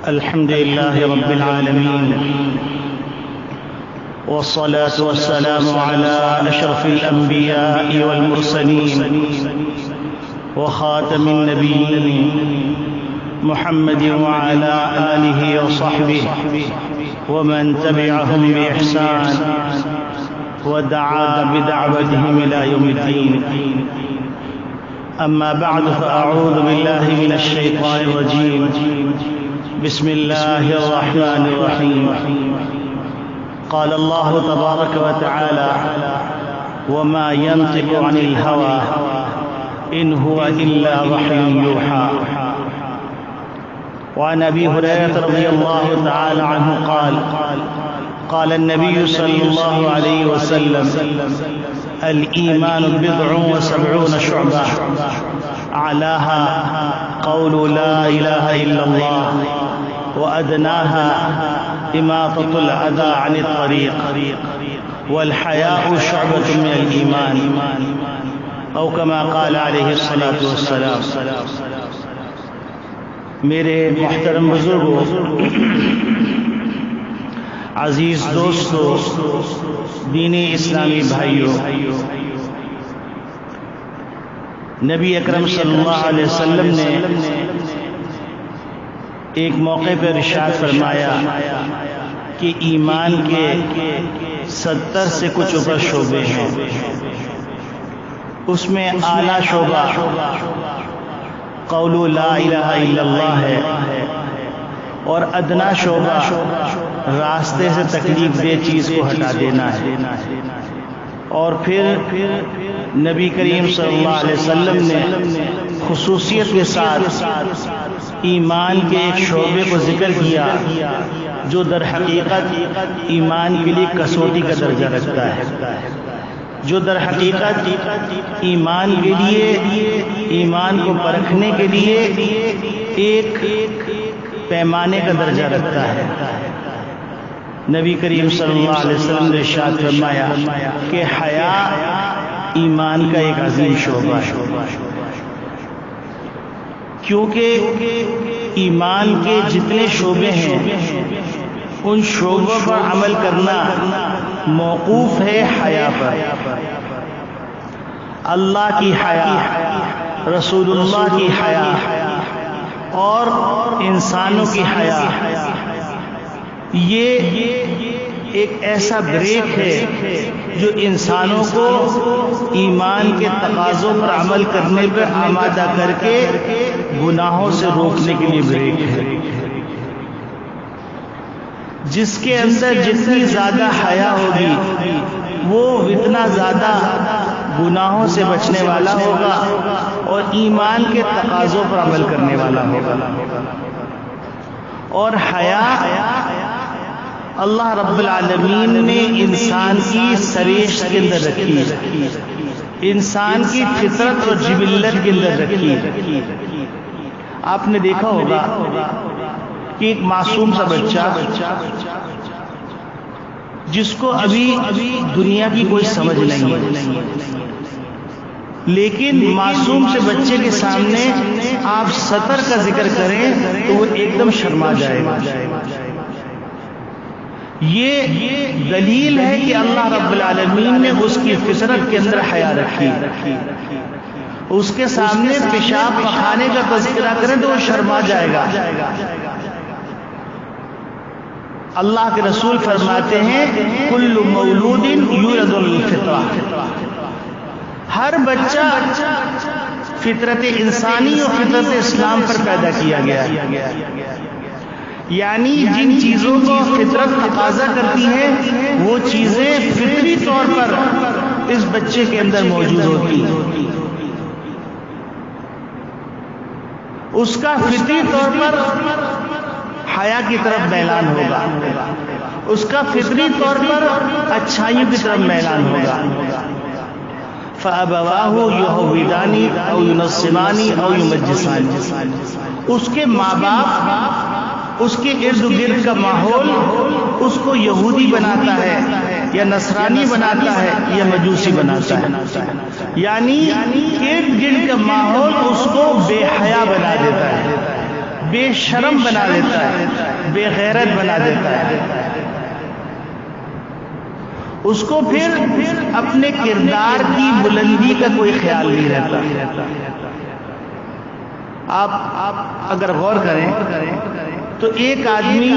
الحمد لله رب العالمين، والصلاة والسلام على أشرف الأنبياء والمرسلين وخاتم النبيين محمد وعلى آله وصحبه ومن تبعهم بإحسان ودعا بدعوتهم إلى يوم الدين. أما بعد، فأعوذ بالله من الشيطان الرجيم. بسم الله الرحمن الرحيم. قال الله تبارك وتعالى: وما ينطق عن الهوى إن هو إلا وحي يوحى. وعن أبي هريرة رضي الله تعالى عنه قال: قال النبي صلى الله عليه وسلم: الإيمان 70 شعبة، أعلاها قول لا إله إلا الله، وأدناها إماطة الأذى عن الطريق، والحياء شعبة من الإيمان، أو كما قال عليه الصلاة والسلام. میرے محترم بزرگوں، عزیز دوستو، دینی اسلامی بھائیوں، نبی اکرم صلی اللہ علیہ وسلم نے ایک موقع پر ارشاد فرمایا کہ ایمان کے 70 سے کچھ اوپر شعبے ہیں. اس میں اعلیٰ شعبہ قول لا الہ الا اللہ ہے، اور ادنا شعبہ راستے سے تکلیف دہ چیز کو ہٹا دینا ہے. اور پھر نبی کریم صلی اللہ علیہ وسلم نے خصوصیت کے ساتھ ایمان کے ایک شعبے کو ذکر کیا جو در حقیقت ایمان کے لیے کسوٹی کا درجہ رکھتا ہے، جو در حقیقت ایمان کے لیے، ایمان کو پرکھنے کے لیے ایک پیمانے کا درجہ رکھتا ہے. نبی کریم صلی اللہ علیہ وسلم نے ارشاد فرمایا کہ حیا ایمان کا ایک عظیم شعبہ ہے، کیونکہ ایمان کے جتنے شعبے ہیں ان شعبوں پر عمل کرنا موقوف ہے حیا پر. اللہ کی حیا، رسول اللہ کی حیا اور انسانوں کی حیا، یہ ایک ایسا بریک ہے جو انسانوں کو ایمان کے تقاضوں پر عمل کرنے پر آمادہ کر کے گناہوں سے روکنے کے لیے بریک ہے. جس کے اندر جتنی زیادہ حیا ہوگی وہ اتنا زیادہ گناہوں سے بچنے والا ہوگا اور ایمان کے تقاضوں پر عمل کرنے والا ہوگا. اور حیا اللہ رب العالمین نے انسان کی سریش کے اندر رکھی، انسان کی فطرت اور جبلت کے اندر رکھی. آپ نے دیکھا ہوگا کہ ایک معصوم سا بچہ جس کو ابھی دنیا کی کوئی سمجھ نہیں ہے، لیکن معصوم سے بچے کے سامنے آپ 70 کا ذکر کریں تو وہ ایک دم شرما جائے گا. یہ دلیل ہے کہ اللہ رب العالمین نے اس کی فطرت کے اندر حیا رکھی. اس کے سامنے پیشاب پخانے کا تذکرہ کریں تو وہ شرما جائے گا. اللہ کے رسول فرماتے ہیں کل مولود یولد الفطرہ، ہر بچہ فطرت انسانی اور فطرت اسلام پر پیدا کیا گیا ہے. یعنی جن چیزوں کو فطرت تقاضا کرتی ہے وہ چیزیں فطری طور پر اس بچے کے اندر موجود ہوتی ہیں. اس کا فطری طور پر حیا کی طرف میلان ہوگا، اس کا فطری طور پر اچھائیوں کی طرف میلان ہوگا. فَأَبَوَاهُ يُهَوِّدَانِ أَوْ يُنَصِّرَانِ أَوْ يُمَجِّسَانِ، اس کے ماں باپ، اس کے ارد گرد کا ماحول اس کو یہودی بناتا ہے یا نصرانی بناتا ہے یا مجوسی بناتا ہے. یعنی ارد گرد کا ماحول اس کو بے حیا بنا دیتا ہے، بے شرم بنا دیتا ہے، بے غیرت بنا دیتا ہے. اس کو پھر اپنے کردار کی بلندی کا کوئی خیال نہیں رہتا. آپ اگر غور کریں تو ایک آدمی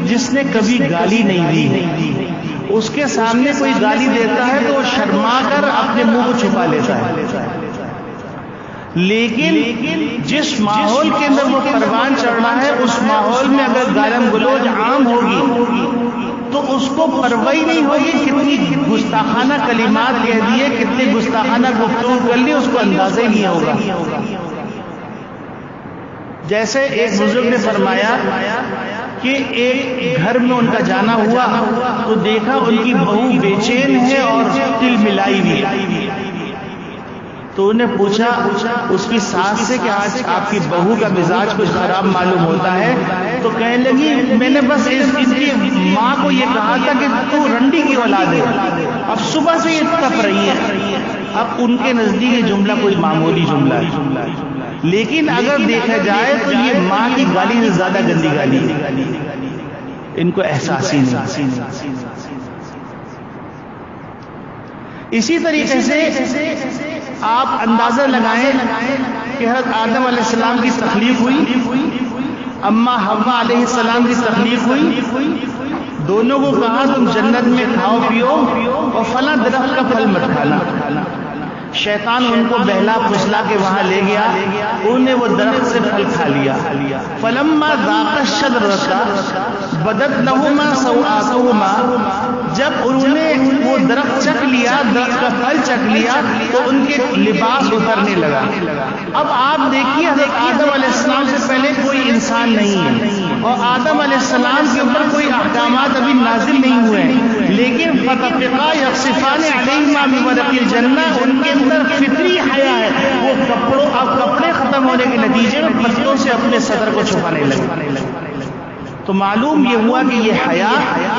جس نے کبھی گالی نہیں دی، اس کے سامنے کوئی گالی دیتا ہے تو وہ شرما کر اپنے منہ کو چھپا لیتا ہے. لیکن جس ماحول کے اندر وہ پروان چڑھ رہا ہے، اس ماحول میں اگر گالم گلوچ عام ہوگی تو اس کو پرواہ نہیں ہوگی کتنی گستاخانہ کلمات کہہ دیے، کتنی گستاخانہ گفتگو کر لی، اس کو اندازہ ہی نہیں ہوگا. جیسے ایک بزرگ نے فرمایا کہ ایک گھر میں ان کا جانا ہوا تو دیکھا ان کی بہو بے چین ہے اور دل ملائی ہوئی. تو انہیں پوچھا اس کی ساس سے کہ آج آپ کی بہو کا مزاج کچھ خراب معلوم ہوتا ہے. تو کہنے لگی میں نے بس ان کی ماں کو یہ کہا تھا کہ تو رنڈی کی اولاد ہے، اب صبح سے یہ تپ رہی ہے. اب ان کے نزدیک یہ جملہ کوئی معمولی جملہ ہے، لیکن اگر دیکھا جائے تو یہ ماں کی گالی سے زیادہ گندی گالی ہے. ان کو احساس ہی نہیں. اسی طریقے سے آپ اندازہ لگائیں کہ حضرت آدم علیہ السلام کی تخلیق ہوئی، اماں حوا علیہ السلام کی تخلیق ہوئی. دونوں کو کہا تم جنت میں کھاؤ پیو اور فلاں درخت کا پھل مت کھانا. شیطان ان کو بہلا پھسلا کے وہاں لے گیا، انہوں نے وہ درخت سے پھل کھا لیا. فلما ذاقا الشجرۃ بدت لہما سوآتہما، جب انہوں نے وہ درخت چکھ لیا، درخت کا پھل چکھ لیا تو ان کے لباس اترنے لگا. اب آپ دیکھیے حضرت آدم علیہ السلام سے پہلے کوئی انسان نہیں ہے اور آدم علیہ السلام کے اوپر کوئی احکامات ابھی نازل نہیں ہوئے ہیں، لیکن فَطَفِقَا يَخْصِفَانِ عَلَيْهِمَا مِنْ وَرَقِ الْجَنَّةِ، ان کے اندر فطری حیا ہے. وہ کپڑے ختم ہونے کے نتیجے میں پتوں سے اپنے صدر کو چھپانے لگے. تو معلوم یہ ہوا کہ یہ حیا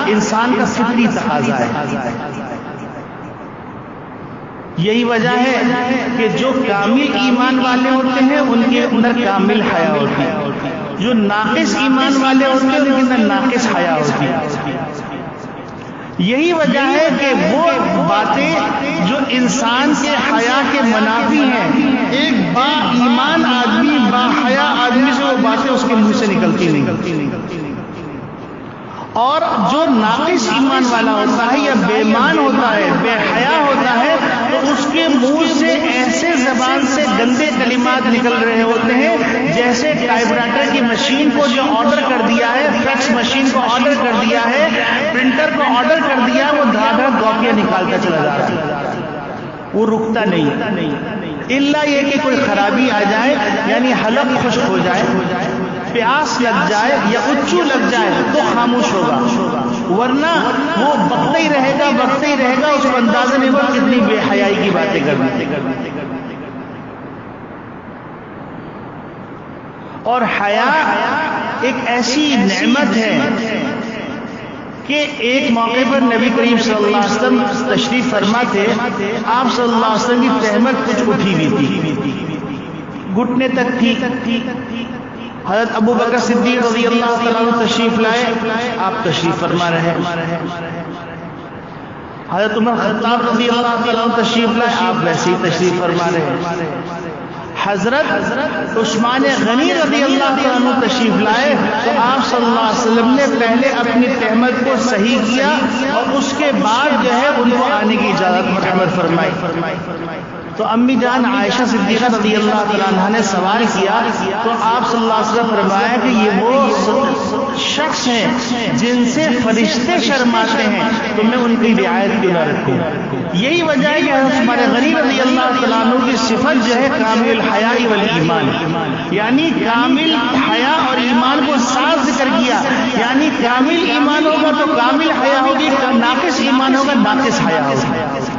انسان کا فطری تقاضا ہے. یہی وجہ ہے کہ جو کامل ایمان والے ہوتے ہیں ان کے اندر کامل حیا ہوتی ہے، جو ناقص ایمان والے ہوتے ہیں ان کے اندر ناقص حیا ہوتی ہے. یہی وجہ ہے کہ وہ باتیں جو انسان کے حیا کے منافی ہیں، ایک با ایمان آدمی، با حیا آدمی سے وہ باتیں اس کے منہ سے نکلتی نہیں. اور جو ناقص ایمان والا ہوتا ہے یا بے ایمان ہوتا ہے، بے حیا ہوتا ہے، تو اس کے منہ سے ایسے زبان سے گندے کلمات نکل رہے ہوتے ہیں جیسے ٹائپ رائٹر کی مشین کو جو آرڈر کر دیا ہے، فیکس مشین کو آرڈر کر دیا ہے، پرنٹر کو آرڈر کر دیا ہے، وہ دھڑ دھڑ کاپیاں نکالتا چلا جا رہا ہے، وہ رکتا نہیں. الا یہ کہ کوئی خرابی آ جائے، یعنی حلق خشک ہو جائے، پیاس لگ جائے یا اچو لگ جائے تو خاموش ہوگا، ورنہ وہ بکتا ہی رہے گا. اس کو اندازہ نہیں ہوگا کتنی بے حیائی کی باتیں کرتے. اور حیا ایک ایسی نعمت ہے کہ ایک موقع پر نبی کریم صلی اللہ علیہ وسلم تشریف فرما تھے. آپ صلی اللہ علیہ وسلم کی تہمت کچھ اٹھی ہوئی تھی، گھٹنے تک تھی. حضرت ابو بکر صدیق رضی اللہ تعالیٰ عنہ تشریف لائے، آپ تشریف فرما رہے. حضرت عمر خطاب رضی اللہ تعالیٰ عنہ تشریف لائے، آپ ویسے ہی تشریف فرما رہے. حضرت عثمان غنی رضی اللہ تعالیٰ عنہ تشریف لائے تو آپ صلی اللہ علیہ وسلم نے پہلے اپنی تہمت کو صحیح کیا اور اس کے بعد جو ہے ان کو آنے کی اجازت مرحمت فرمائی. تو امی جان عائشہ صدیقہ رضی اللہ تعالیٰ عنہ نے سوال کیا تو آپ صلی اللہ علیہ وسلم فرمایا کہ یہ وہ شخص ہیں جن سے فرشتے شرماتے ہیں، تو میں ان کی رعایت کیوں نہ رکھوں. یہی وجہ ہے کہ عثمان غنی رضی اللہ تعالیٰ عنہ کی صفت جو ہے کامل الحیاء والایمان، یعنی کامل حیا اور ایمان کو ساتھ ذکر کیا. یعنی کامل ایمان ہوگا تو کامل حیا ہوگی، ناقص ایمان ہوگا ناقص حیا ہوگی.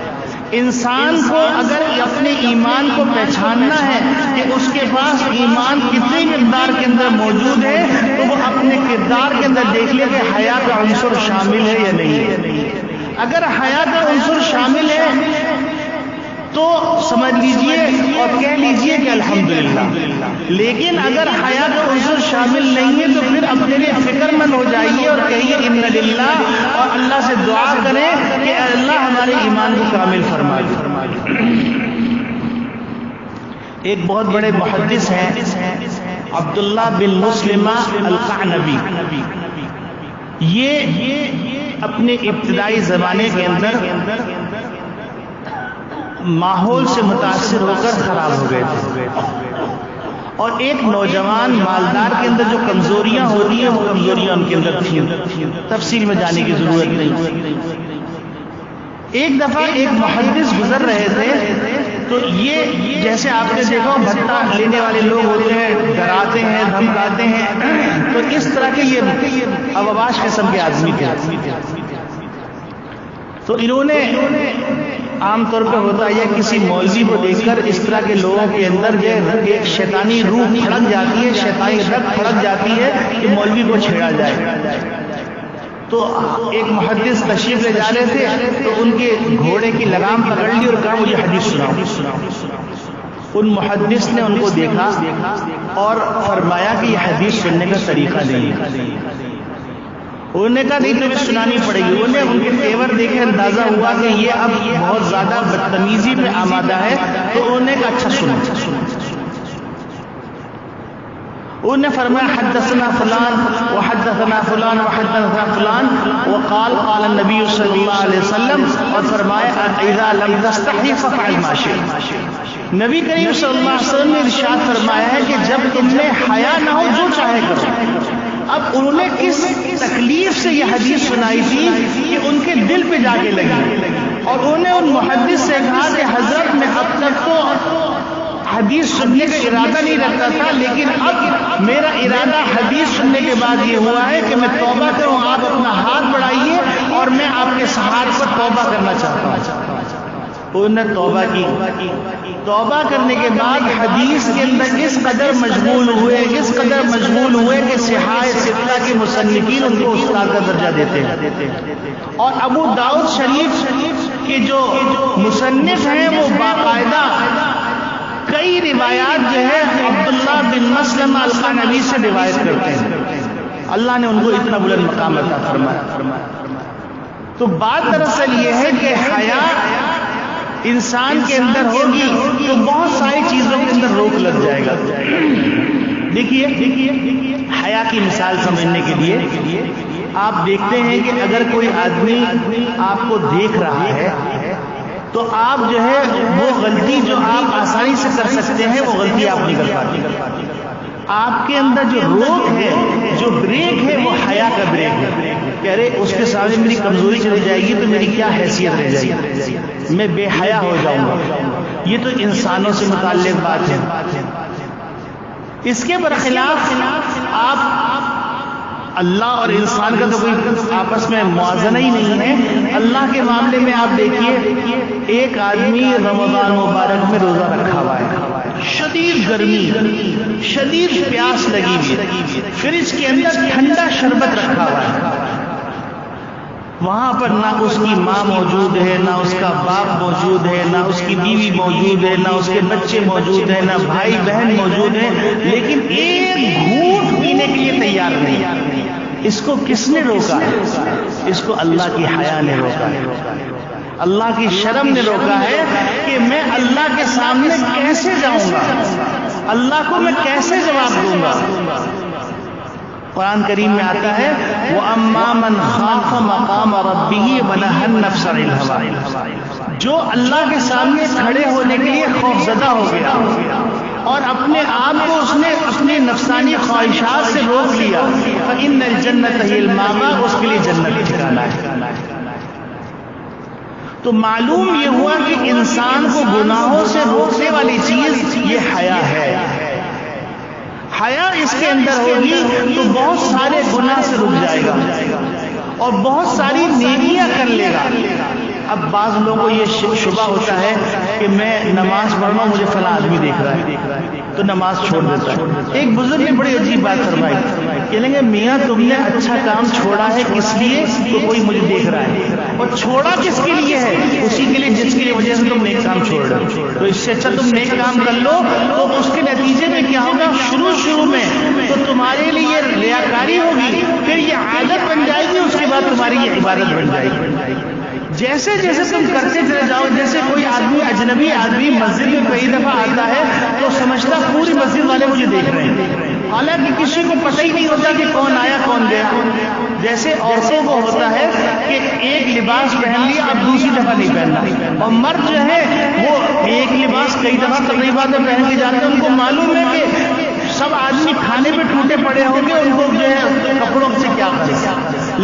انسان کو اگر اپنے ایمان کو پہچاننا ہے کہ اس کے پاس ایمان کتنی مقدار کے اندر موجود ہے تو وہ اپنے کردار کے اندر دیکھ لے کہ حیا کا عنصر شامل ہے یا نہیں ہے. اگر حیا کا عنصر شامل ہے تو سمجھ لیجئے اور کہہ لیجئے کہ الحمدللہ. لیکن اگر حیا کا عنصر شامل نہیں ہے تو پھر اپنے لیے فکر مند ہو جائیے اور کہیے ان للہ، اور اللہ سے دعا کریں کہ اللہ ہمارے ایمان کو کامل فرما دے. ایک بہت بڑے محدث ہیں عبداللہ بن مسلمہ القعنبی. یہ اپنے ابتدائی زمانے کے اندر ماحول سے متاثر ہو کر خراب ہو گئے تھے، اور ایک نوجوان مالدار کے اندر جو کمزوریاں ہوتی ہیں وہ کمزوریاں ان کے اندر تھیں. تفصیل میں جانے کی ضرورت نہیں. ایک دفعہ ایک محدث گزر رہے تھے تو یہ جیسے آپ نے دیکھا بھتہ لینے والے لوگ ہوتے ہیں، ڈراتے ہیں، دھمکاتے ہیں، تو اس طرح کے یہ اوباش قسم کے آدمی تھے. تو انہوں نے عام طور پہ ہوتا ہے کسی مولوی کو دیکھ کر اس طرح کے لوگوں کے اندر ایک شیطانی روح پھڑک جاتی ہے، شیطانی رگ پھڑک جاتی ہے کہ مولوی کو چھیڑا جائے. تو ایک محدث تشریف لے جا رہے تھے تو ان کے گھوڑے کی لگام پکڑ لی اور کہا مجھے حدیث سناؤ. ان محدث نے ان کو دیکھا اور فرمایا کہ یہ حدیث سننے کا طریقہ نہیں ہے. انہوں نے کہا نہیں تمہیں سنانی پڑے گی. انہوں نے ان کے تیور دیکھے اندازہ ہوا کہ یہ اب بہت زیادہ بدتمیزی پہ آمادہ ہے، تو انہوں نے کہا اچھا سنو. انہوں نے فرمایا حدثنا فلان وحدثنا فلان وحدثنا فلان وقال قال النبی صلی اللہ علیہ وسلم، اور فرمایا اذا لم تستحی فافعل ما شئت. نبی کریم صلی اللہ علیہ وسلم نے ارشاد فرمایا ہے کہ جب تم میں حیا نہ ہو جو چاہے کرو. اب انہوں نے کس تکلیف سے یہ حدیث سنائی تھی کہ ان کے دل پہ جا کے لگی، اور انہوں نے ان محدث سے کہا کہ حضرت میں اب تک تو حدیث سننے کا ارادہ نہیں رکھتا تھا، لیکن اب میرا ارادہ حدیث سننے کے بعد یہ ہوا ہے کہ میں توبہ کروں. آپ اپنا ہاتھ بڑھائیے اور میں آپ کے ہاتھ پر توبہ کرنا چاہتا ہوں. انہوں نے توبہ کی. توبہ کرنے کے بعد حدیث کے اندر اس قدر مشغول ہوئے کہ صحاح ستہ کے مصنفین ان کو استاد کا درجہ دیتے ہیں، اور ابو داؤد شریف کے جو مصنف ہیں وہ باقاعدہ کئی روایات جو ہے عبداللہ بن مسلمہ القعنبی سے روایت کرتے ہیں. اللہ نے ان کو اتنا بلند مقام عطا فرمایا. تو بات دراصل یہ ہے کہ حیا انسان کے اندر ہوگی تو بہت ساری چیزوں کے اندر روک لگ جائے گا. دیکھیے حیا کی مثال سمجھنے کے لیے آپ دیکھتے ہیں کہ اگر کوئی آدمی آپ کو دیکھ رہا ہے تو آپ جو ہے وہ غلطی جو آپ آسانی سے کر سکتے ہیں وہ غلطی آپ نہیں کر پاتے. آپ کے اندر جو روک ہے، جو بریک ہے، وہ حیا کا بریک ہے. کہہ رہے اس کے سامنے میری کمزوری چلی جائے گی تو میری کیا حیثیت رہ جائے گی، میں بے حیا ہو جاؤں گا. یہ تو انسانوں سے متعلق بات ہے. اس کے برخلاف آپ اللہ اور انسان کا تو کوئی آپس میں موازنہ ہی نہیں ہے. اللہ کے معاملے میں آپ دیکھیے ایک آدمی رمضان مبارک میں روزہ رکھا ہوا ہے، شدید گرمی، شدید پیاس لگی ہوئی، فریج کے اندر ٹھنڈا شربت رکھا ہوا ہے. وہاں پر نہ اس کی ماں موجود ہے، نہ اس کا باپ موجود ہے، نہ اس کی بیوی موجود ہے، نہ اس کے بچے موجود ہیں، نہ بھائی بہن موجود ہیں، لیکن ایک گھونٹ پینے کے لیے تیار نہیں. اس کو کس نے روکا ہے؟ اس کو اللہ کی حیا نے روکا ہے، اللہ کی شرم نے روکا ہے کہ میں اللہ کے سامنے کیسے جاؤں گا، اللہ کو میں کیسے جواب دوں گا. قرآن کریم میں آتا ہے وَأَمَّا مَنْ خَافَ مَقَامَ رَبِّهِ وَنَهَى النَّفْسَ عَنِ الْهَوَىٰ. جو اللہ کے سامنے کھڑے ہونے کے لیے خوفزدہ ہو گیا اور اپنے آپ کو اس نے اپنی نفسانی خواہشات سے روک لیا، فَإِنَّ الْجَنَّةَ هِيَ الْمَأْوَىٰ، اس کے لیے جنت ٹھکانہ ہے. تو معلوم یہ ہوا کہ انسان کو گناہوں سے روکنے والی چیز یہ حیا ہے. حیا اس کے اندر ہوگی تو بہت سارے گناہ سے رک جائے گا اور بہت ساری نیکیاں کر لے گا. اب بعض لوگوں کو یہ شبہ ہوتا ہے کہ میں نماز پڑھ رہا ہوں، مجھے فلاں آدمی دیکھ رہا ہے تو نماز چھوڑ دیتا ہے۔ ایک بزرگ نے بڑی عجیب بات فرمائی، کہیں گے میاں تم نے اچھا کام چھوڑا ہے کس لیے؟ تو کوئی مجھے دیکھ رہا ہے، اور چھوڑا کس کے لیے ہے؟ اسی کے لیے جس کی وجہ سے تم نیک کام چھوڑ رہے ہو۔ تو اس سے اچھا تم نیک کام کر لو، تو اس کے نتیجے میں کیا ہوگا؟ شروع میں تو تمہارے لیے ریاکاری ہوگی، پھر یہ عادت بن جائے گی، اس کے بعد تمہاری یہ عبادت بن جائے گی۔ جیسے جیسے تم کرتے چلے جاؤ، جیسے کوئی آدمی اجنبی آدمی مسجد میں کئی دفعہ آتا ہے تو سمجھتا پوری مسجد والے مجھے دیکھ رہے ہیں، حالانکہ کسی کو پتہ ہی نہیں ہوتا کہ کون آیا کون گیا۔ جیسے عورتوں کو ہوتا ہے کہ ایک لباس پہن لیا اب دوسری دفعہ نہیں پہننا، اور مرد جو ہے وہ ایک لباس کئی دفعہ تقریبات میں پہن کے جاتے ہیں، ان کو معلوم ہے کہ سب آدمی کھانے پہ ٹوٹے پڑے ہوں گے، ان کو جو ہے کپڑوں سے کیا کرے۔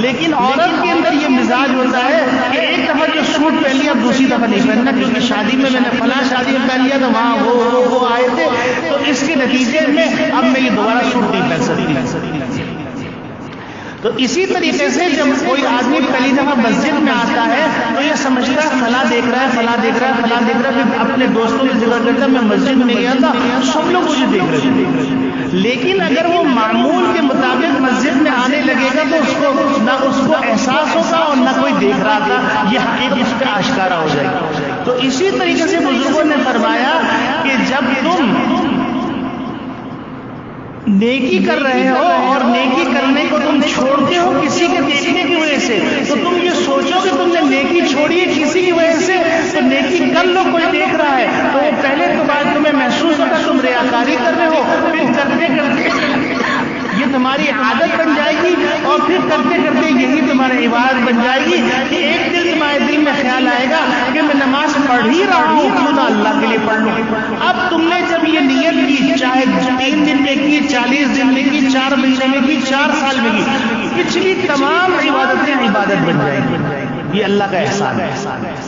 لیکن عورت کے اندر یہ مزاج ہوتا ہے کہ ایک دفعہ جو سوٹ پہن لیا اب دوسری دفعہ نہیں پہننا، کیونکہ شادی میں نے فلاں شادی میں پہن لیا تو وہاں وہ آئے تھے، تو اس کے نتیجے میں اب میں یہ دوبارہ سوٹ نہیں پہن سکتی۔ تو اسی طریقے سے جب کوئی آدمی پہلی دفعہ مسجد میں آتا ہے تو یہ سمجھتا ہے فلاں دیکھ رہا ہے، فلاں دیکھ رہا ہے، فلاں دیکھ رہا ہے، پھر اپنے دوستوں کی ذکر کرتا ہے میں مسجد میں گیا تھا سب لوگ مجھے دیکھ رہے تھے۔ لیکن اگر وہ معمول کے مطابق مسجد میں آنے لگے گا تو اس کو نہ اس کو احساس ہوگا اور نہ کوئی دیکھ رہا تھا، یہ حقیقت اس پہ آشکارا ہو جائے گی۔ تو اسی طریقے سے بزرگوں نے فرمایا کہ جب تم نیکی کر رہے ہو اور نیکی کرنے کو تم چھوڑتے ہو کسی کے دیکھنے کی وجہ سے، تو تم یہ سوچو کہ تم نے نیکی چھوڑی ہے کسی کی وجہ سے، تو نیکی کر لو، کوئی دیکھ رہا ہے تو وہ پہلے تو بات تمہیں محسوس ہوگا تم ریاکاری کر رہے ہو، پھر کرتے کرتے یہ تمہاری عادت بن جائے گی، اور پھر کرتے کرتے یہی تمہاری عبادت بن جائے گی کہ ایک دن تمہارے دل میں خیال آئے گا کہ میں نماز پڑھ ہی رہا ہوں، کیوں نہ اللہ کے لیے پڑھ لوں۔ اب تم نے جب یہ نیت کی، چاہے 3 دن میں کی، 40 دن میں کی، 4 مہینے میں کی، 4 سال میں کی، پچھلی تمام عبادتیں عبادت بن جائیں گی۔ یہ اللہ کا احسان ہے،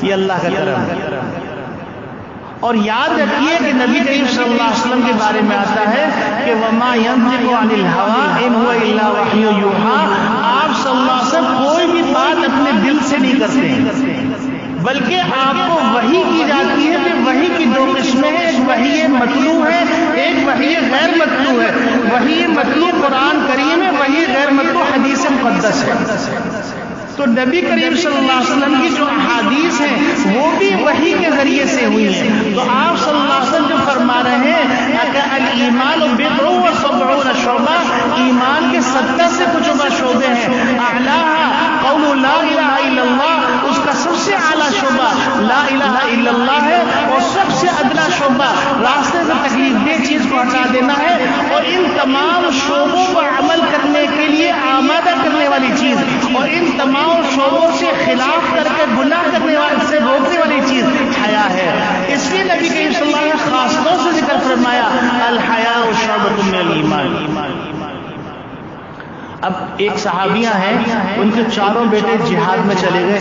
یہ اللہ کا کرم ہے۔ اور یاد رکھیے کہ نبی کریم صلی اللہ علیہ وسلم کے بارے میں آتا ہے کہ وَمَا يَنطِقُ عَنِ الْهَوَىٰ إِنْ هُوَ إِلَّا وَحْيٌ يُوحَىٰ، آپ صلی اللہ علیہ وسلم کوئی بھی بات اپنے دل سے نہیں کرتے، بلکہ آپ کو وحی کی جاتی ہے۔ کہ وحی کی 2 قسمیں ہیں، ایک وحی متلو ہے، ایک وحی غیر متلو ہے۔ وحی متلو قرآن کریم ہے، وحی غیر متلو حدیث مقدس ہے۔ تو نبی کریم صلی اللہ علیہ وسلم کی جو احادیث ہیں وہ بھی وحی کے ذریعے سے ہوئی ہیں۔ تو آپ صلی اللہ علیہ وسلم جو فرما رہے ہیں الایمان بضع و سبعون شعبہ، ایمان کے 70 سے کچھ شعبے ہیں، اعلیٰ قول لا الہ الا اللہ، اس کا سب سے اعلیٰ شعبہ لا الہ الا اللہ ہے، اور سب سے ادنا شعبہ راستے سے تکلیف دہ چیز کو ہٹا دینا ہے، اور ان تمام شعبوں پر عمل کرنے کے لیے آمادہ کرنے والی چیز، اور ان تمام شعبوں سے خلاف کر کے گناہ کرنے والے سے روکنے والی چیز حیا ہے۔ اس لیے نبی کریم صلی اللہ علیہ وسلم نے خاص طور سے ذکر فرمایا الحیاء شعبۃ من الایمان۔ اب ایک صحابیاں ہیں، ان کے 4 بیٹے جہاد میں چلے گئے،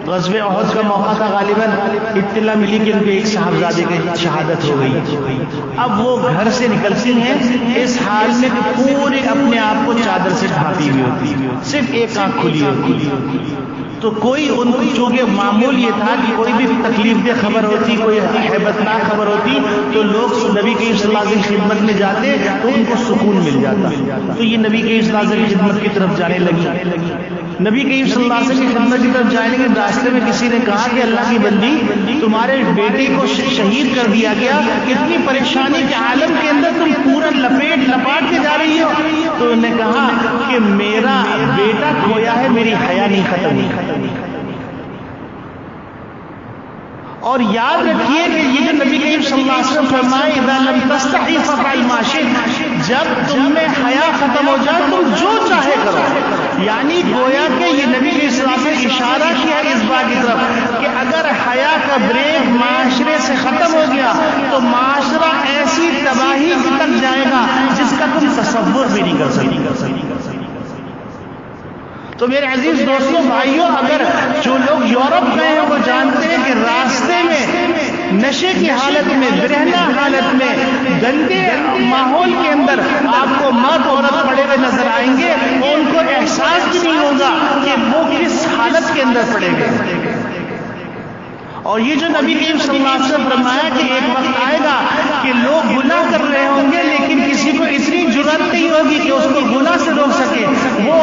غزوہ احد کا موقع تھا، غالباً اطلاع ملی کہ ان کے ایک صاحبزادے کی شہادت ہو گئی۔ اب وہ گھر سے نکلتی ہیں اس حال میں کہ پورے اپنے آپ کو چادر سے ڈھانپی ہوئی ہوتی، صرف ایک آنکھ کھلی ہوتی۔ تو کوئی ان کو، چونکہ معمول یہ تھا کہ کوئی بھی تکلیف دہ خبر ہوتی، کوئی ہیبت ناک خبر ہوتی تو لوگ نبی کریم صلی اللہ علیہ وسلم کی خدمت میں جاتے تو ان کو سکون مل جاتا۔ تو یہ نبی کریم صلی اللہ علیہ وسلم کی خدمت کی طرف جانے لگی۔ نبی کریم صلی اللہ علیہ وسلم کی خدمت کی طرف جانے کے راستے میں کسی نے کہا کہ اللہ کی بندی، تمہارے بیٹے کو شہید کر دیا گیا، اتنی پریشانی کے عالم کے اندر تم پورا لپاٹ کے جا رہی ہو۔ تو انہوں نے کہا کہ میرا بیٹا کھویا ہے، میری حیا نہیں ختم ہوئی۔ اور یاد رکھیے کہ یہ جو نبی کریم صلی اللہ علیہ وسلم فرمائے اذا لم تستحی فافعل ما شئت، جب تم میں حیا ختم ہو جائے تم جو چاہے کرو۔ یعنی گویا کہ یہ نبی کریم صلی اللہ علیہ وسلم نے اشارہ کیا ہے اس بات کی طرف کہ اگر حیا کا بریک معاشرے سے ختم ہو گیا تو معاشرہ ایسی تباہی تک جائے گا جس کا تم تصور بھی نہیں کر سکتی۔ تو میرے عزیز دوستوں بھائیوں، اگر جو لوگ یورپ گئے ہیں وہ جانتے ہیں کہ راستے میں نشے کی حالت میں، برہنہ حالت میں، گندے ماحول کے اندر آپ کو مرد عورت پڑے ہوئے نظر آئیں گے، اور ان کو احساس بھی نہیں ہوگا کہ وہ کس حالت کے اندر پڑے گئے۔ اور یہ جو نبی کریم صلی اللہ علیہ وسلم فرمایا کہ ایک وقت آئے گا کہ لوگ گناہ کر رہے ہوں گے لیکن کسی کو اتنی جرأت نہیں ہوگی کہ اس کو گناہ سے روک سکے، وہ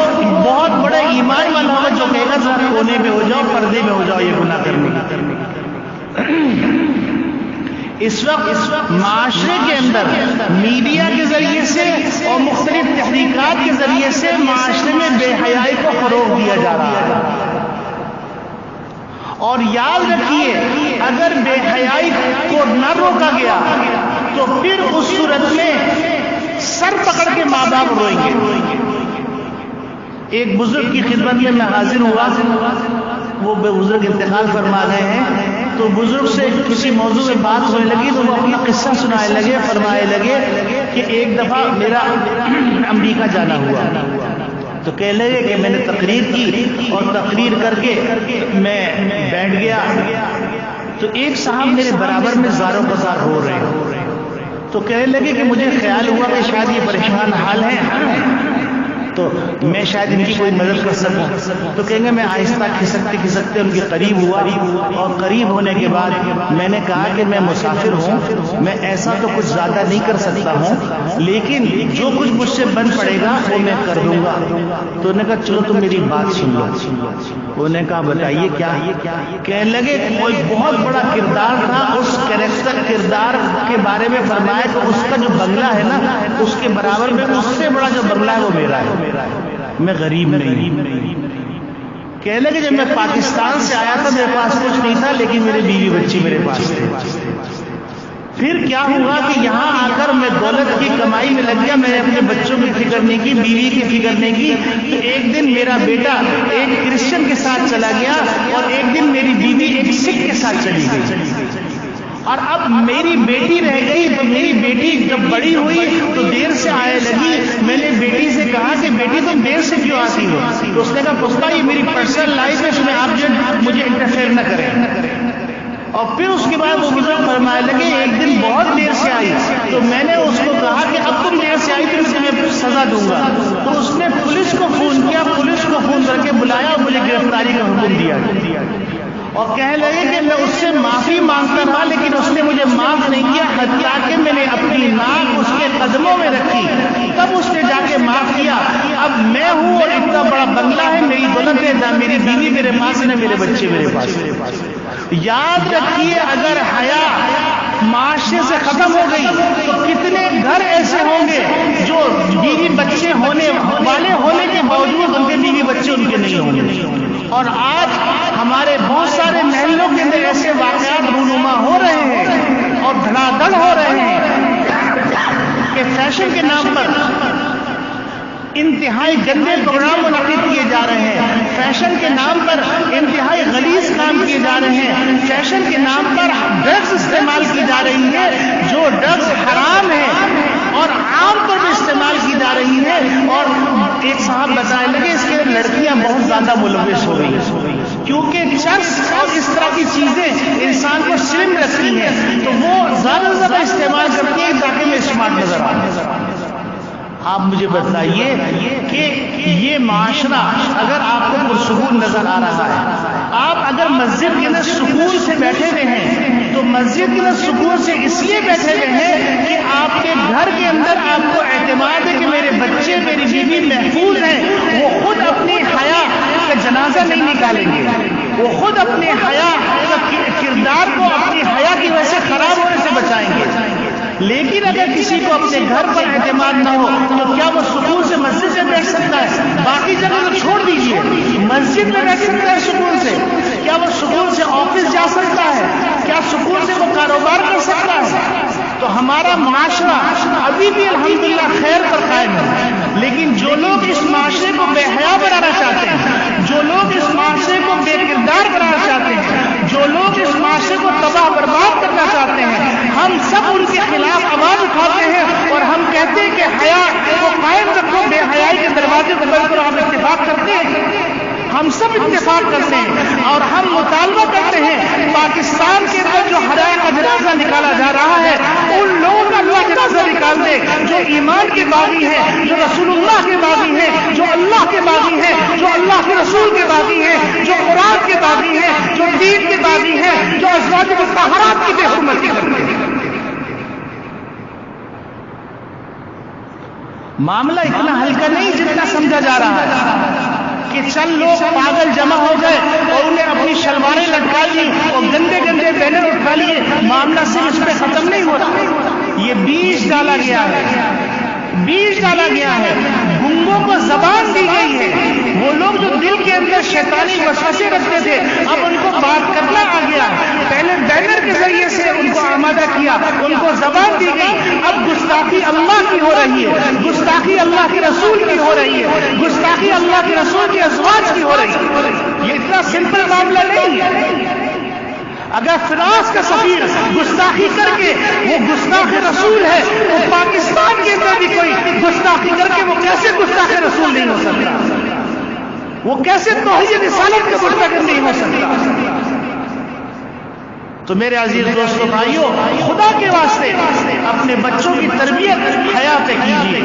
بہت بڑا ایمان والا ہوگا جو کہے گا ذرا کونے میں ہو جاؤ، پردے میں ہو جاؤ یہ گناہ کرنے کا۔ اس وقت معاشرے کے اندر میڈیا کے ذریعے سے اور مختلف تحریکات کے ذریعے سے معاشرے میں بے حیائی کو فروغ دیا جا رہا ہے، اور یاد رکھیے اگر بے حیائی کو نہ روکا گیا تو پھر اس صورت میں سر پکڑ کے ماں باپ روئیں گے۔ ایک بزرگ کی خدمت میں حاضر ہوا، وہ بزرگ انتقال فرما گئے ہیں، تو بزرگ سے کسی موضوع میں بات ہونے لگی تو وہ اپنا قصہ سنائے لگے، فرمائے لگے کہ ایک دفعہ میرا امریکہ جانا ہوا، تو کہنے لگے کہ میں نے تقریر کی اور تقریر کر کے میں بیٹھ گیا تو ایک صاحب میرے برابر میں زاروں قطار ہو رہے ہیں، تو کہنے لگے کہ مجھے خیال ہوا کہ شاید یہ پریشان حال ہے تو میں شاید ان کی کوئی مدد کر سکوں، تو کہیں گے میں آہستہ کھسکتے ان کے قریب ہوا، اور قریب ہونے کے بعد میں نے کہا کہ میں مسافر ہوں، میں ایسا تو کچھ زیادہ نہیں کر سکتا ہوں لیکن جو کچھ مجھ سے بن پڑے گا وہ میں کر دوں گا۔ تو انہوں نے کہا چلو تم میری بات سن لو۔ انہوں نے کہا بتائیے کیا؟ کہنے لگے کوئی بہت بڑا کردار تھا، اس کردار کے بارے میں فرمایا کہ اس کا جو بنگلہ ہے نا اس کے برابر میں اس سے بڑا جو بنگلہ ہے وہ میرا ہے، میں غریب نہیں۔ کہنے لگے جب میں پاکستان سے آیا تھا میرے پاس کچھ نہیں تھا لیکن میرے بیوی بچی میرے پاس تھے، پھر کیا ہوا کہ یہاں آ کر میں دولت کی کمائی میں لگ گیا، میں نے اپنے بچوں کی فکر نہیں کی، بیوی کی فکر نہیں کی، تو ایک دن میرا بیٹا ایک کرسچن کے ساتھ چلا گیا اور ایک دن میری بیوی ایک سکھ کے ساتھ چلی گئی، اور اب میری بیٹی رہ گئی۔ تو میری بیٹی جب بڑی ہوئی تو دیر سے آنے لگی، میں نے بیٹی سے کہا کہ بیٹی تم دیر سے کیوں آتی ہو؟ تو اس نے کہا پپا یہ میری پرسنل لائف ہے، اس میں آپ جو مجھے انٹرفیئر نہ کریں۔ اور پھر اس کے بعد وہ بزرگ فرمائے لگے ایک دن بہت دیر سے آئی تو میں نے اس کو کہا کہ اب تم دیر سے آئی تو میں تمہیں سزا دوں گا، تو اس نے پولیس کو فون کیا، پولیس کو فون کر کے بلایا اور مجھے گرفتاری کا حکم دیا، اور کہنے لگے کہ میں اس سے معافی مانگتا رہا لیکن اس نے مجھے معاف نہیں کیا، حتیٰ کہ میں نے اپنی ناک اس کے قدموں میں رکھی تب اس نے جا کے معاف کیا۔ اب میں ہوں اور اتنا بڑا بنگلہ ہے، میری دولت ہے، نہ میری بیوی میرے پاس ہے، نہ میرے بچے میرے پاس۔ یاد رکھیے اگر حیا معاشرے سے ختم ہو گئی تو کتنے گھر ایسے ہوں گے جو بیوی بچے ہونے والے ہونے کے باوجود ان کے بیوی بچے ان کے نہیں ہوں گے، اور آج ہمارے بہت سارے محلوں کے اندر ایسے واقعات رونما ہو رہے ہیں اور دھڑا دھڑ ہو رہے ہیں کہ فیشن کے نام پر انتہائی گندے پروگرام منعقد کیے جا رہے ہیں، فیشن کے نام پر انتہائی غلیظ کام کیے جا رہے ہیں، فیشن کے نام پر ڈرگز استعمال کی جا رہی ہے جو ڈرگز حرام ہے اور عام طور پر استعمال کی جا رہی ہے، اور ایک صاحب بتائے لگے اس کے لڑکیاں بہت زیادہ ملوث ہو گئی کیونکہ چرس اور اس طرح کی چیزیں انسان کو سلم رکھتی ہیں تو وہ زیادہ سے زیادہ استعمال کرتی ہیں تاکہ میں اسمارٹ نظر آؤں۔ آپ مجھے بتائیے کہ یہ معاشرہ اگر آپ کو پرسکون نظر آ رہا ہے، آپ اگر مسجد کے اندر سکون سے بیٹھے ہوئے ہیں تو مسجد کے اندر سکون سے اس لیے بیٹھے ہوئے ہیں کہ آپ کے گھر کے اندر آپ کو اعتماد ہے کہ میرے بچے میری بیوی محفوظ ہیں، وہ خود اپنی حیا کا جنازہ نہیں نکالیں گے، وہ خود اپنے حیا کا کردار کو اپنی حیا کی وجہ سے خراب ہونے سے بچائیں گے۔ لیکن اگر کسی کو اپنے گھر پر اعتماد نہ ہو تو کیا وہ سکون سے مسجد میں بیٹھ سکتا ہے؟ باقی جگہ تو چھوڑ دیجیے، مسجد میں بیٹھ سکتا ہے سکون سے؟ کیا وہ سکون سے آفس جا سکتا ہے؟ کیا سکون سے وہ کاروبار کر سکتا ہے؟ تو ہمارا معاشرہ ابھی بھی الحمدللہ خیر پر قائم ہے، لیکن جو لوگ اس معاشرے کو بے حیا بنانا چاہتے ہیں، جو لوگ اس معاشرے کو بے کردار بنانا چاہتے ہیں، جو لوگ اس معاشرے کو تباہ برباد کرنا چاہتے ہیں، ہم سب ان کے خلاف آواز اٹھاتے ہیں اور ہم کہتے ہیں کہ حیا کو قائم رکھو، بے حیائی کے دروازے کو بند کرو۔ ہم اتفاق کرتے ہیں، ہم سب اتفاق کرتے ہیں اور ہم مطالبہ کرتے ہیں پاکستان کے اندر جو حیا کا جنازہ نکالا جا رہا ہے ان لوگوں کا اللہ جنازہ نکال دے جو ایمان کے باغی ہیں، جو رسول اللہ کے باغی ہیں، جو اللہ کے باغی ہیں، جو اللہ کے رسول کے باغی ہیں، جو قرآن کے باغی ہیں، جو دین کے باغی ہیں، جو ازواج مطہرات کی بے حرمتی کرتے ہیں۔ معاملہ اتنا ہلکا نہیں جتنا سمجھا جا رہا ہے کہ چند لوگ پاگل جمع ہو گئے اور انہیں اپنی شلواریں لٹکا لی اور گندے گندے بینر اٹھا لیے، معاملہ صرف اس پہ ختم نہیں ہوتا۔ یہ بیج ڈالا گیا ہے، بیج ڈالا گیا ہے، گنگوں کو زبان دی گئی ہے۔ وہ لوگ جو دل کے اندر شیطانی وسوسے رکھتے تھے اب ان کو بات کرنا آ گیا، پہلے بینر کے ذریعے سے ان کو آمادہ کیا، ان کو زبان دی گئی، اب گستاخی اللہ کی ہو رہی ہے، گستاخی اللہ کے رسول کی ہو رہی ہے، گستاخی اللہ کے رسول کے ازواج کی ہو رہی ہے۔ یہ اتنا سمپل معاملہ نہیں ہے۔ اگر فراس کا سفیر گستاخی کر کے وہ گستاخ رسول ہے تو پاکستان کے اندر بھی کوئی گستاخی کر کے وہ کیسے گستاخ رسول نہیں ہو سکتا؟ وہ کیسے توحید رسالت کا مرتکب نہیں ہو سکتا؟ تو میرے عزیز دوستو بھائیوں، خدا کے واسطے اپنے بچوں کی تربیت حیا پہ کیجیے،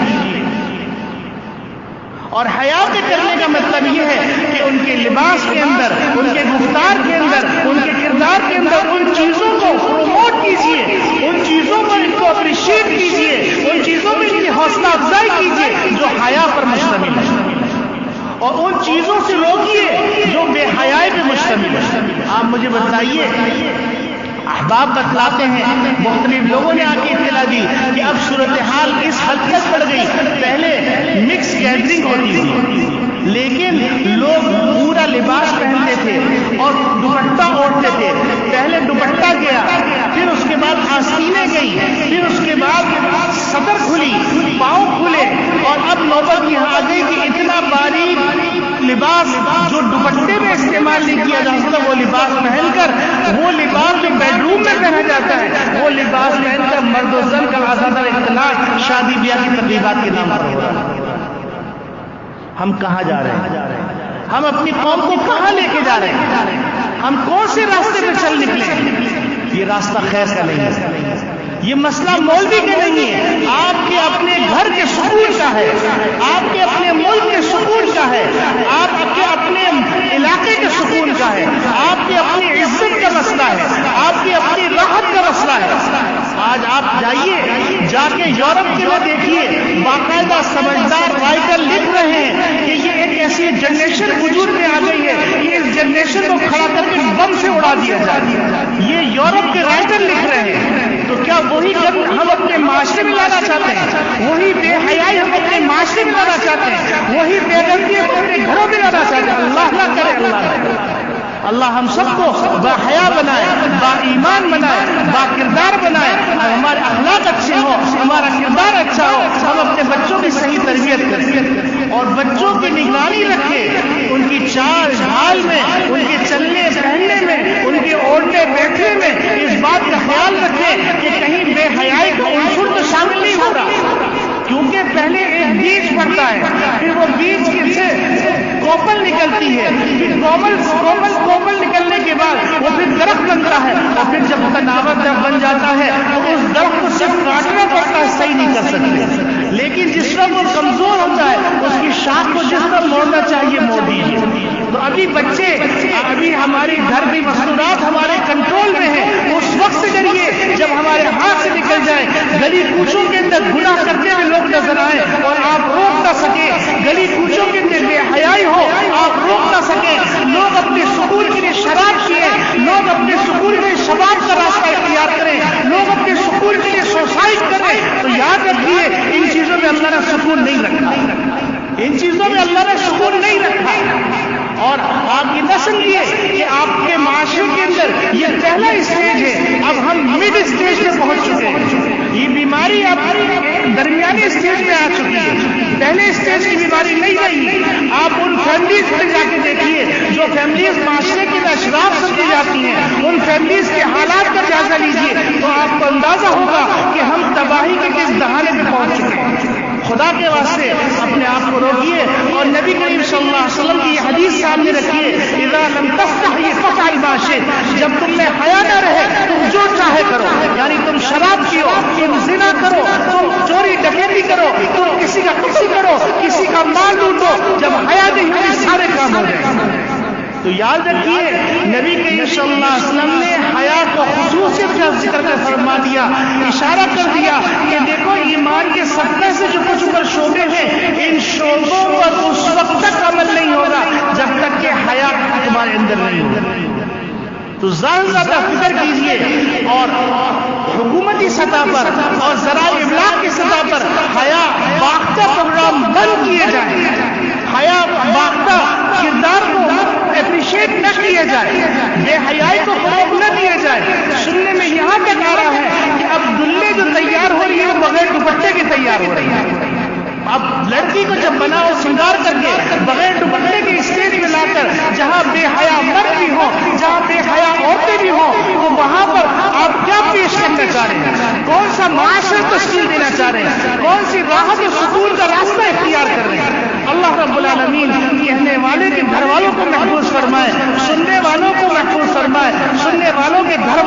اور حیا پہ کرنے کا مطلب یہ ہے کہ ان کے لباس کے اندر، ان کے گفتار کے اندر، ان کے کردار کے اندر ان چیزوں کو پروموٹ کیجیے، ان چیزوں پر ان کو اپریشیٹ کیجیے، ان چیزوں میں ان کی حوصلہ افزائی کیجیے جو حیا پر مشتمل ہے، اور ان چیزوں سے روکیے جو بے حیائی پہ مشتمل ہے۔ آپ مجھے بتائیے، احباب بتلاتے ہیں، مختلف لوگوں نے آ کے اطلاع دی کہ اب صورتحال اس حد تک بڑھ گئی، پہلے مکس گیدرنگ ہوتی تھی لیکن لوگ پورا لباس پہنتے تھے اور دوپٹہ اوڑھتے تھے، پہلے دوپٹہ گیا، پھر اس کے بعد آستینیں گئی، پھر اس کے بعد سطر کھلی، پاؤں کھلے، اور اب نوبت یہاں آ گئی کہ اتنا باریک لباس جو دوپٹے میں استعمال نہیں کیا جا سکتا وہ لباس پہن کر، وہ لباس جو بیڈ روم میں پہنا جاتا ہے وہ لباس پہن کر مرد و زن کا آزادہ اختلاط شادی بیاہ کی تقریبات کے نام پر ہو رہا ہے۔ ہم کہاں جا رہے ہیں؟ ہم اپنی قوم کو کہاں لے کے جا رہے ہیں؟ ہم کون سے راستے پہ چل نکلے؟ یہ راستہ خیر کا نہیں ہے، یہ مسئلہ مولوی کا نہیں ہے، آپ کے اپنے گھر کے سکون کا ہے، آپ کے اپنے ملک کے سکون کا ہے، آپ کے اپنے علاقے کے سکون کا ہے، آپ کی اپنی عزت کا مسئلہ ہے، آپ کی اپنی راحت کا مسئلہ ہے۔ آج آپ جائیے، جا کے یورپ کے میں دیکھیے، باقاعدہ سمجھدار رائٹر لکھ رہے ہیں کہ یہ ایک ایسی جنریشن وجود میں آ گئی ہے کہ اس جنریشن کو کھڑا کر کے بم سے اڑا دیا جائے، یہ یورپ کے رائٹر لکھ رہے ہیں۔ تو کیا وہی ہم اپنے معاشرے میں لانا چاہتے ہیں؟ وہی بے حیائی ہم اپنے معاشرے میں لانا چاہتے ہیں؟ وہی بے غیرتی ہم اپنے گھروں میں لانا چاہتے ہیں؟ اللہ نہ کرے، اللہ نہ کرے۔ اللہ ہم سب کو با حیا بنائے، با ایمان بنائے، با کردار بنائے، ہمارے اخلاق اچھے ہو، ہمارا کردار اچھا ہو، ہم اپنے بچوں کی صحیح تربیت کریں اور بچوں کی نگرانی رکھیں، ان کی چال ڈھال میں، ان کے چلنے پہننے میں، ان کے اوڑھنے بیٹھنے میں اس بات کا خیال رکھیں کہ کہیں بے حیائی کا عنصر تو شامل نہیں ہو رہا، کیونکہ پہلے ایک بیج پڑتا ہے، پھر وہ بیج سے کوپل نکلتی ہے، پھر کوپل نکلنے کے بعد وہ پھر درخت بنتا ہے، اور پھر جب تناور درخت بن جاتا ہے تو اس درخت کو صرف کاٹنا پڑتا ہے، صحیح نہیں کر سکتے، لیکن جس وقت وہ کمزور ہوتا ہے اس کی شاخ کو جس طرح موڑنا چاہیے موڑ دیجیے۔ تو ابھی بچے، ابھی ہماری گھر کی مستورات ہمارے کنٹرول میں ہیں، اس وقت سے ڈریے جب ہمارے ہاتھ سے نکل جائے، گلی کوچوں کے اندر گناہ کرتے ہوئے لوگ نظر آئے اور آپ روک نہ سکے، گلی کوچوں کے اندر بے حیائی ہو آپ روک نہ سکے، لوگ اپنے سکون کے لیے شراب پیے، لوگ اپنے سکون کے لیے شباب کا راستہ اختیار کریں، لوگ اپنے سکون کے لیے سوسائڈ کریں، تو یاد رکھیے ان چیزوں میں اللہ نے سکون نہیں رکھا، ان چیزوں میں اللہ نے سکون نہیں رکھا۔ اور آپ یہ نہ سمجھیے کہ آپ کے معاشرے کے اندر یہ پہلا اسٹیج ہے، اب ہم مڈ اسٹیج پہ پہنچ چکے ہیں، یہ بیماری اب درمیانی اسٹیج میں آ چکی ہے، پہلے اسٹیج کی بیماری نہیں رہی۔ آپ ان فیملیز پہ جا کے دیکھیے جو فیملیز معاشرے کے اشراف سمجھی جاتی ہیں، ان فیملیز کے حالات کا جائزہ لیجیے تو آپ کو اندازہ ہوگا کہ ہم تباہی کے کس دہانے پہ پہنچ چکے ہیں۔ خدا کے واسطے اپنے آپ کو روکیے اور نبی کریم صلی اللہ علیہ وسلم کی یہ حدیث سامنے رکھیے، اذا لم تستحی فافعل ما شئت، جب تم میں حیا نہ رہے تم جو چاہے کرو، یعنی تم شراب پیو، تم زنا کرو، تم چوری ڈکیتی کرو، تم کسی کا قتل کرو، کسی کا مال لوٹو، جب حیا نہیں ہوگی سارے کام ہو جائیں۔ تو یاد رکھیے نبی کریم صلی اللہ علیہ وسلم نے حیا کو خصوصیت کا ذکر کر فرما دیا، اشارہ کر دیا کہ دیکھو ایمان کے 70 سے جو کچھ اوپر شعبے ہیں، ان شعبوں پر اس وقت تک عمل نہیں ہوگا جب تک کہ حیا تمہارے اندر نہیں ہوگا۔ تو زیادہ فکر کیجیے اور حکومتی سطح پر اور ذرائع ابلاغ کی سطح پر حیا باختہ پروگرام بند کیے جائیں، حیا باختہ کردار کو اپریشیٹ نہ کیا جائے، بے حیائی کو فروغ نہ دیا جائے۔ سننے میں یہاں تک آ رہا ہے کہ اب دلہے جو تیار ہو رہی ہے وہ بغیر دوپٹے کے تیار ہو رہی ہے۔ اب لڑکی کو جب بناؤ سنگار کر کے بغیر دوپٹے کے اسٹیج میں لا کر جہاں بے حیا مرد بھی ہو، جہاں بے حیا عورتیں بھی ہوں، تو وہاں پر آپ کیا پیش کرنا چاہ رہے ہیں؟ کون سا معاشرہ تشکیل دینا چاہ رہے ہیں؟ کون سی راحت و سکون کا راستہ اختیار کر رہے ہیں؟ اللہ رب العالمین کہنے والے کے گھر والوں کو محفوظ فرمائے، سننے والوں کو محفوظ فرمائے، سننے والوں کے گھر